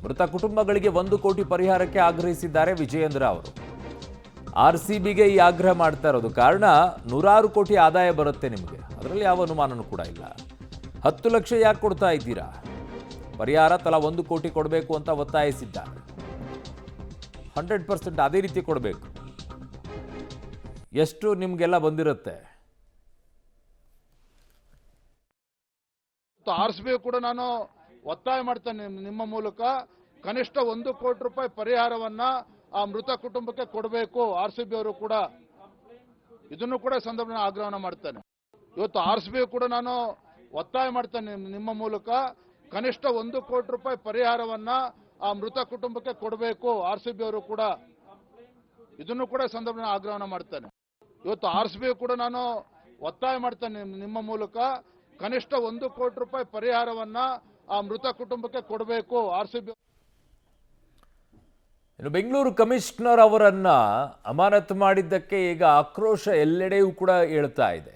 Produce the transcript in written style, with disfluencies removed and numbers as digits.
ಮೃತ ಕುಟುಂಬಗಳಿಗೆ 1 ಕೋಟಿ ಪರಿಹಾರಕ್ಕೆ ಆಗ್ರಹಿಸಿದ್ದಾರೆ ವಿಜಯೇಂದ್ರ ಅವರು. RCBಗೆ ಈ ಆಗ್ರಹ ಮಾಡ್ತಾ ಇರೋದು ಕಾರಣ, 100 ಕೋಟಿ ಆದಾಯ ಬರುತ್ತೆ ನಿಮಗೆ, ಅದರಲ್ಲಿ ಯಾವ ಅನುಮಾನನೂ ಕೂಡ ಇಲ್ಲ. 10 ಲಕ್ಷ ಯಾಕೆ ಕೊಡ್ತಾ ಇದ್ದೀರಾ? ಪರಿಹಾರ ತಲಾ 1 ಕೋಟಿ ಕೊಡಬೇಕು ಅಂತ ಒತ್ತಾಯಿಸಿದ್ದಾರೆ. 100% ಅದೇ ರೀತಿ ಕೊಡಬೇಕು. ಎಷ್ಟು ನಿಮಗೆಲ್ಲ ಬಂದಿರುತ್ತೆ? RCB ಕೂಡ ನಾನು ಒತ್ತಾಯ ಮಾಡ್ತೇನೆ, ನಿಮ್ಮ ಮೂಲಕ ಕನಿಷ್ಠ 1 ಕೋಟಿ ರೂಪಾಯಿ ಪರಿಹಾರವನ್ನ ಆ ಮೃತ ಕುಟುಂಬಕ್ಕೆ ಕೊಡಬೇಕು. RCB ಅವರು ಕೂಡ ಇದನ್ನು ಕೂಡ ಸಂದರ್ಭದಲ್ಲಿ ಆಗ್ರಹವನ್ನು ಮಾಡ್ತೇನೆ. ಇವತ್ತು RCB ಕೂಡ ನಾನು ಒತ್ತಾಯ ಮಾಡ್ತೇನೆ, ನಿಮ್ಮ ಮೂಲಕ ಕನಿಷ್ಠ 1 ಕೋಟಿ ರೂಪಾಯಿ ಪರಿಹಾರವನ್ನ ಆ ಮೃತ ಕುಟುಂಬಕ್ಕೆ ಕೊಡಬೇಕು. RCB ಅವರು ಕೂಡ ಇದನ್ನು ಕೂಡ ಸಂದರ್ಭದಲ್ಲಿ ಆಗ್ರಹವನ್ನು ಮಾಡ್ತೇನೆ. ಇವತ್ತು RCB ಕೂಡ ನಾನು ಒತ್ತಾಯ ಮಾಡ್ತೇನೆ, ನಿಮ್ಮ ಮೂಲಕ ಕನಿಷ್ಠ 1 ಕೋಟಿ ರೂಪಾಯಿ ಪರಿಹಾರವನ್ನ ಆ ಮೃತ ಕುಟುಂಬಕ್ಕೆ ಕೊಡಬೇಕು. RCB. ಇನ್ನು ಬೆಂಗಳೂರು ಕಮಿಷನರ್ ಅವರನ್ನ ಅಮಾನತು ಮಾಡಿದ್ದಕ್ಕೆ ಈಗ ಆಕ್ರೋಶ ಎಲ್ಲೆಡೆಯೂ ಕೂಡ ಏಳ್ತಾ ಇದೆ.